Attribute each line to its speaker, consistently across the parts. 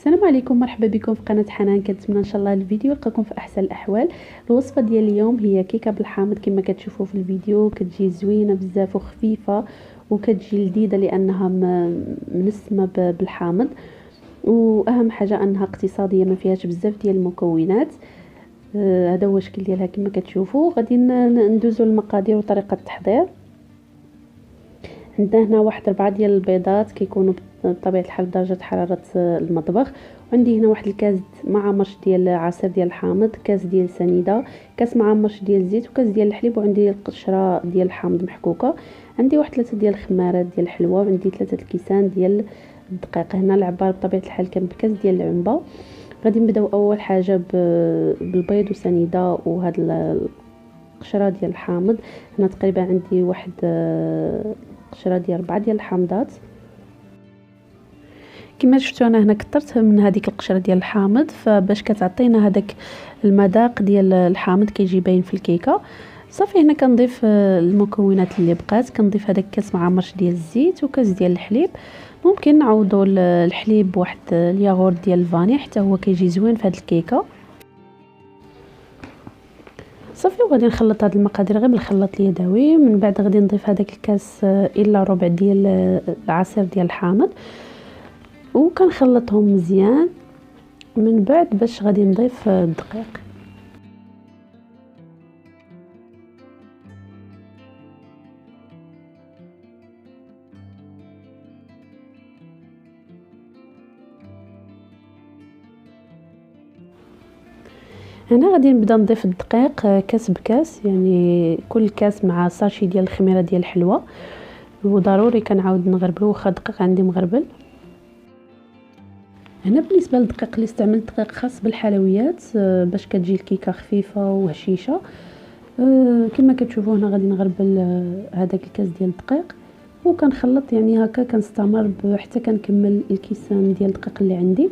Speaker 1: السلام عليكم، مرحبا بكم في قناه حنان. كنتمنى ان شاء الله الفيديو يلقاكم في احسن الاحوال. الوصفه ديال اليوم هي كيكه بالحامض كما كتشوفوا في الفيديو. كتجي زوينه بزاف وخفيفه وكتجي لذيذه لانها منسمه بالحامض، واهم حاجه انها اقتصاديه ما فيهاش بزاف ديال المكونات. هذا هو الشكل ديالها كما كتشوفوا. غادي ندوزوا للمقادير وطريقه التحضير. عندنا هنا واحد 4 ديال البيضات كيكونوا بطبيعه الحال بدرجه حراره المطبخ. وعندي هنا واحد الكاس معمرش ديال عصير ديال الحامض، كاس ديال سنيده، كاس معمرش ديال الزيت، وكاس ديال الحليب، وعندي قشره ديال الحامض محكوكه. عندي واحد 3 ديال الخمارات ديال الحلوى، وعندي 3 الكيسان ديال الدقيق. هنا العبار بطبيعه الحال كان بكاس ديال العنبه. غادي نبداو اول حاجه بالبيض وسنيده وهاد القشره ديال الحامض. هنا تقريبا عندي واحد قشره ديال 4 ديال الحامضات. كما شفتوا انا هنا كثرت من هذيك القشره ديال الحامض، فباش كتعطينا هذاك المذاق ديال الحامض كيجي باين في الكيكه. صافي هنا كنضيف المكونات اللي بقات. كنضيف هذاك كاس معمرش ديال الزيت وكاس ديال الحليب. ممكن نعوضوا الحليب بواحد الياغورت ديال الفاني حتى هو كيجي زوين في هذه الكيكه. صافي وغادي نخلط هاد المقادير غير بالخلاط اليدوي. من بعد غادي نضيف هذاك الكاس الا ربع ديال العصير ديال الحامض وكنخلطهم مزيان. من بعد باش غادي نضيف الدقيق. هنا غادي نبدا نضيف الدقيق كاس بكاس، يعني كل كاس مع ساشي ديال الخميره ديال الحلوى. وضروري كنعاود نغربلو واخا الدقيق عندي مغربل. هنا بالنسبه للدقيق اللي استعملت دقيق خاص بالحلويات باش كتجي الكيكه خفيفه وهشيشه. كما كتشوفوا هنا غادي نغربل هذاك الكاس ديال الدقيق وكنخلط، يعني هكا كنستمر حتى كنكمل الكيسان ديال الدقيق اللي عندي.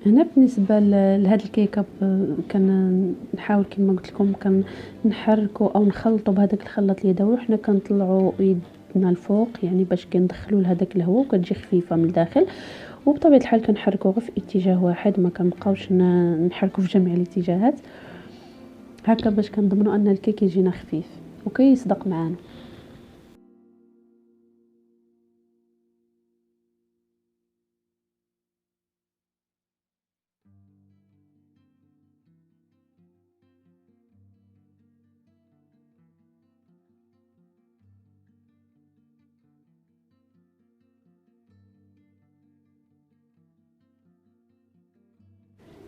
Speaker 1: هنا بالنسبه لهاد الكيكه كنحاول كما قلت لكم كنحركوا او نخلطوا بهذاك الخلاط اليدوي، وحنا كنطلعوا يدنا الفوق يعني باش كندخلوا لهذاك الهواء وكتجي خفيفه من الداخل. وبطبيعه الحال كنحركوا غير في اتجاه واحد، ما كنبقاوش نحركوا في جميع الاتجاهات هكا باش كنضمنوا ان الكيك يجينا خفيف وكيصدق معانا.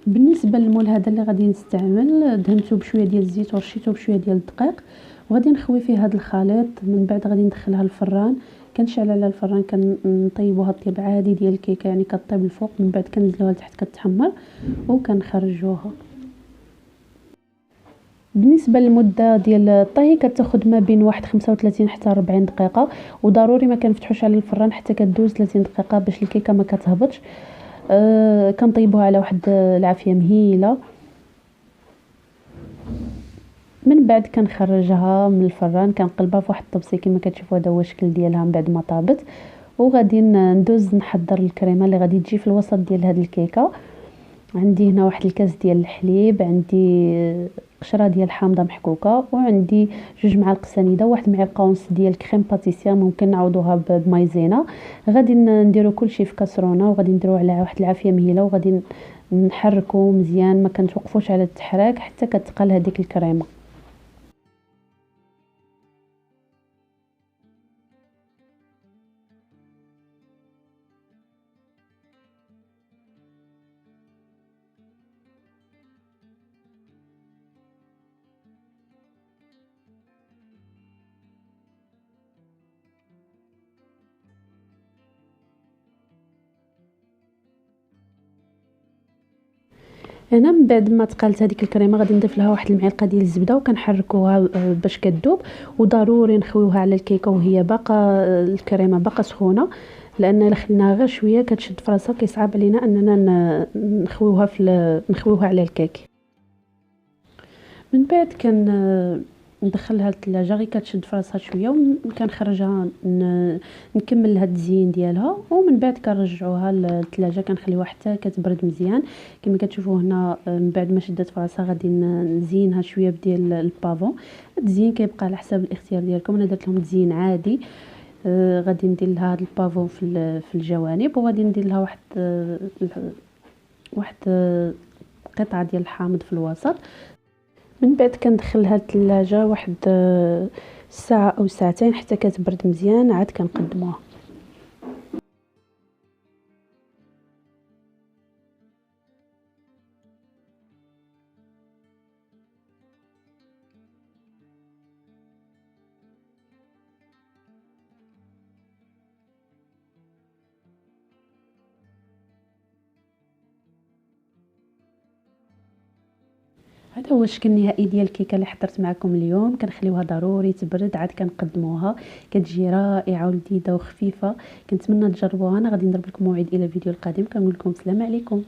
Speaker 1: بالنسبه للمول هذا اللي غادي نستعمل دهنته بشويه ديال الزيت ورشيته بشويه ديال الدقيق، وغادي نخوي فيه هذا الخليط. من بعد غادي ندخلها للفران. كنشعل على الفران كنطيبوها الطيب عادي ديال الكيكه، يعني كطيب الفوق من بعد كنزلوها لتحت كتحمر وكنخرجوها. بالنسبه للمده ديال الطهي كتاخذ ما بين واحد 35 حتى 40 دقيقه، وضروري ما كنفتحوش على الفران حتى كدوز 30 دقيقه باش الكيكه ما كتهبطش. كنطيبوها على واحد العافيه مهيله. من بعد كنخرجها من الفران كنقلبها في واحد الطبسي كما كتشوفوا. هذا هو الشكل ديالها من بعد ما طابت. وغادي ندوز نحضر الكريمه اللي غادي تجي في الوسط ديال هذه الكيكه. عندي هنا واحد الكاس ديال الحليب، عندي قشره ديال الحامضه محكوكه، وعندي 2 معالق سنيده، وواحد معلقه ونص ديال كريم باتيسير ممكن نعوضوها بمايزينا. غادي نديرو كلشي في كاسرونه وغادي نديرو على واحد العافيه مهيله، وغادي نحركو مزيان ما كنتوقفوش على التحراك حتى كتقل هذيك الكريمه. هنا من بعد ما تقالت هذيك الكريمه غادي نضيف لها واحد المعلقه ديال الزبده وكنحركوها باش كتذوب. وضروري نخويوها على الكيكه وهي باقا الكريمه باقا سخونه، لان الا خليناها غير شويه كتشد في راسها كيصعب علينا اننا نخويوها نخويوها على الكيك. من بعد ندخلها للثلاجه غير كتشد في راسها شويه، وكنخرجها نكمل هاد التزيين ديالها. ومن بعد كنرجعوها للثلاجه كنخليوها حتى كتبرد مزيان. كما كتشوفوا هنا من بعد ما شدت في راسها غادي نزينها شويه بديال البافون. التزيين كيبقى على حسب الاختيار ديالكم. انا درت لهم تزيين عادي. غادي ندير لها هاد البافون في الجوانب، وغادي ندير لها واحد قطعه ديال الحامض في الوسط. من بعد كندخلها للثلاجه واحد ساعه او ساعتين حتى كتبرد مزيان، عاد كنقدموها. هذا هو الشكل النهائي ديال الكيكه اللي حضرت معكم اليوم. كنخليوها ضروري تبرد عاد كنقدموها. كتجي رائعه ولذيذه وخفيفه. كنتمنى تجربوها. انا غادي نضرب لكم موعد الى الفيديو القادم. كنقول لكم السلام عليكم.